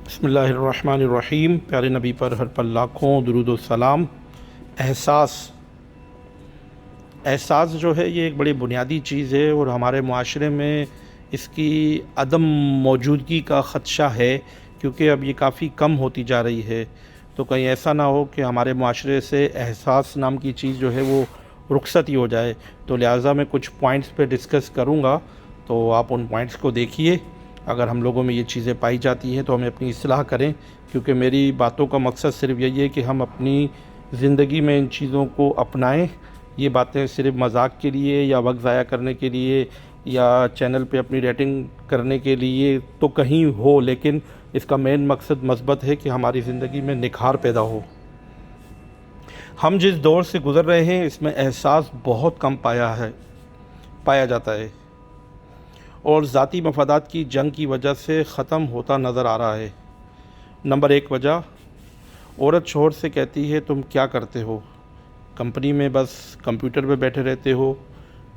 بسم اللہ الرحمن الرحیم۔ پیارے نبی پر ہر پل لاکھوں درود و سلام۔ احساس جو ہے یہ ایک بڑی بنیادی چیز ہے، اور ہمارے معاشرے میں اس کی عدم موجودگی کا خدشہ ہے، کیونکہ اب یہ کافی کم ہوتی جا رہی ہے۔ تو کہیں ایسا نہ ہو کہ ہمارے معاشرے سے احساس نام کی چیز جو ہے وہ رخصت ہی ہو جائے۔ تو لہٰذا میں کچھ پوائنٹس پہ ڈسکس کروں گا، تو آپ ان پوائنٹس کو دیکھیے۔ اگر ہم لوگوں میں یہ چیزیں پائی جاتی ہیں تو ہمیں اپنی اصلاح کریں، کیونکہ میری باتوں کا مقصد صرف یہی ہے کہ ہم اپنی زندگی میں ان چیزوں کو اپنائیں۔ یہ باتیں صرف مذاق کے لیے یا وقت ضائع کرنے کے لیے یا چینل پہ اپنی ریٹنگ کرنے کے لیے تو کہیں ہو، لیکن اس کا مین مقصد مثبت ہے کہ ہماری زندگی میں نکھار پیدا ہو۔ ہم جس دور سے گزر رہے ہیں اس میں احساس بہت کم پایا جاتا ہے، اور ذاتی مفادات کی جنگ کی وجہ سے ختم ہوتا نظر آ رہا ہے۔ نمبر 1 وجہ، عورت شوہر سے کہتی ہے تم کیا کرتے ہو؟ کمپنی میں بس کمپیوٹر پہ بیٹھے رہتے ہو،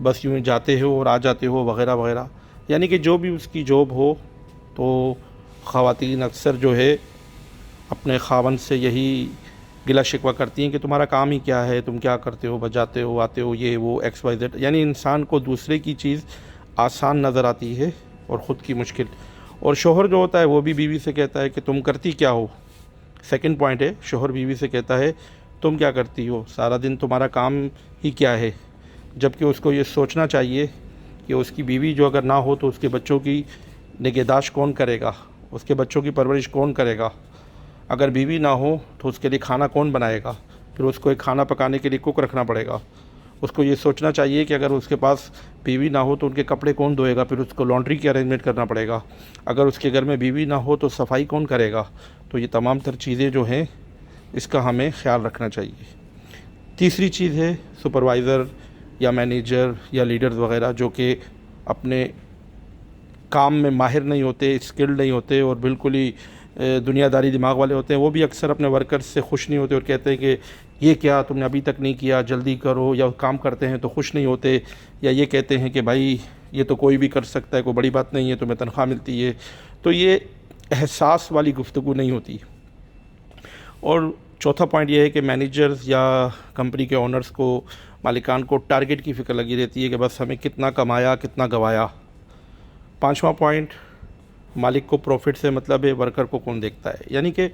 بس یوں ہی جاتے ہو اور آ جاتے ہو وغیرہ وغیرہ، یعنی کہ جو بھی اس کی جاب ہو۔ تو خواتین اکثر جو ہے اپنے خاوند سے یہی گلہ شکوہ کرتی ہیں کہ تمہارا کام ہی کیا ہے، تم کیا کرتے ہو، بس جاتے ہو آتے ہو، یہ وہ ایکس وائی زیڈ۔ یعنی انسان کو دوسرے کی چیز آسان نظر آتی ہے اور خود کی مشکل۔ اور شوہر جو ہوتا ہے وہ بھی بیوی سے کہتا ہے کہ تم کرتی کیا ہو۔ سیکنڈ پوائنٹ ہے، شوہر بیوی سے کہتا ہے تم کیا کرتی ہو، سارا دن تمہارا کام ہی کیا ہے، جبکہ اس کو یہ سوچنا چاہیے کہ اس کی بیوی جو اگر نہ ہو تو اس کے بچوں کی نگہداشت کون کرے گا، اس کے بچوں کی پرورش کون کرے گا۔ اگر بیوی نہ ہو تو اس کے لیے کھانا کون بنائے گا، پھر اس کو ایک کھانا پکانے کے لیے کوک رکھنا پڑے گا۔ اس کو یہ سوچنا چاہیے کہ اگر اس کے پاس بیوی نہ ہو تو ان کے کپڑے کون دھوئے گا، پھر اس کو لانڈری کی ارینجمنٹ کرنا پڑے گا۔ اگر اس کے گھر میں بیوی نہ ہو تو صفائی کون کرے گا۔ تو یہ تمام تر چیزیں جو ہیں اس کا ہمیں خیال رکھنا چاہیے۔ تیسری چیز ہے سپروائزر یا مینیجر یا لیڈرز وغیرہ جو کہ اپنے کام میں ماہر نہیں ہوتے، اسکلڈ نہیں ہوتے اور بالکل ہی دنیا داری دماغ والے ہوتے ہیں، وہ بھی اکثر اپنے ورکرز سے خوش نہیں ہوتے اور کہتے ہیں کہ یہ کیا تم نے ابھی تک نہیں کیا، جلدی کرو، یا کام کرتے ہیں تو خوش نہیں ہوتے، یا یہ کہتے ہیں کہ بھائی یہ تو کوئی بھی کر سکتا ہے، کوئی بڑی بات نہیں ہے، تمہیں تنخواہ ملتی ہے۔ تو یہ احساس والی گفتگو نہیں ہوتی۔ اور چوتھا پوائنٹ یہ ہے کہ مینیجرز یا کمپنی کے اونرز کو، مالکان کو ٹارگٹ کی فکر لگی رہتی ہے کہ بس ہمیں کتنا کمایا کتنا گوایا۔ پانچواں پوائنٹ، مالک کو پروفٹ سے مطلب ہے، ورکر کو کون دیکھتا ہے۔ یعنی کہ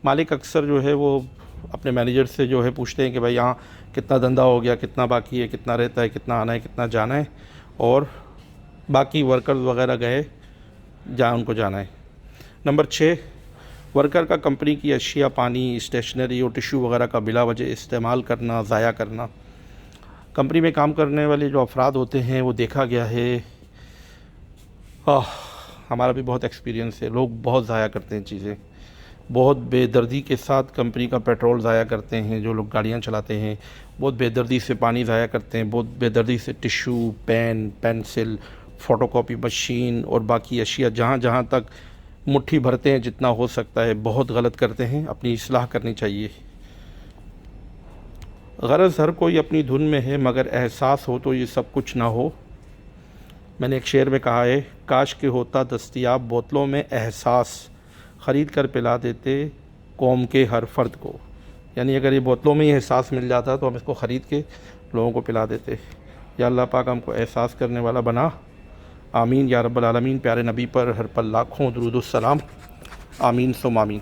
مالک اکثر جو ہے وہ اپنے مینیجر سے جو ہے پوچھتے ہیں کہ بھائی یہاں کتنا دھندا ہو گیا، کتنا باقی ہے، کتنا رہتا ہے، کتنا آنا ہے، کتنا جانا ہے، اور باقی ورکرز وغیرہ گئے جہاں ان کو جانا ہے۔ نمبر 6، ورکر کا کمپنی کی اشیاء، پانی، اسٹیشنری اور ٹشو وغیرہ کا بلا وجہ استعمال کرنا، ضائع کرنا۔ کمپنی میں کام کرنے والے جو افراد ہوتے ہیں وہ دیکھا گیا ہے، ہمارا بھی بہت ایکسپیرینس ہے، لوگ بہت ضائع کرتے ہیں چیزیں، بہت بے دردی کے ساتھ کمپنی کا پیٹرول ضائع کرتے ہیں۔ جو لوگ گاڑیاں چلاتے ہیں بہت بے دردی سے پانی ضائع کرتے ہیں، بہت بے دردی سے tissue, pen, pencil, photo copy machine اور باقی اشیاء جہاں جہاں تک مٹھی بھرتے ہیں جتنا ہو سکتا ہے، بہت غلط کرتے ہیں۔ اپنی اصلاح کرنی چاہیے۔ غرض ہر کوئی اپنی دھن میں ہے، مگر احساس ہو تو یہ سب کچھ نہ ہو۔ میں نے ایک شعر میں کہا ہے، کاش کہ ہوتا دستیاب بوتلوں میں احساس، خرید کر پلا دیتے قوم کے ہر فرد کو۔ یعنی اگر یہ بوتلوں میں ہی احساس مل جاتا تو ہم اس کو خرید کے لوگوں کو پلا دیتے۔ یا اللہ پاک ہم کو احساس کرنے والا بنا، آمین یا رب العالمین۔ پیارے نبی پر ہر پل لاکھوں درود السلام، آمین ثم آمین۔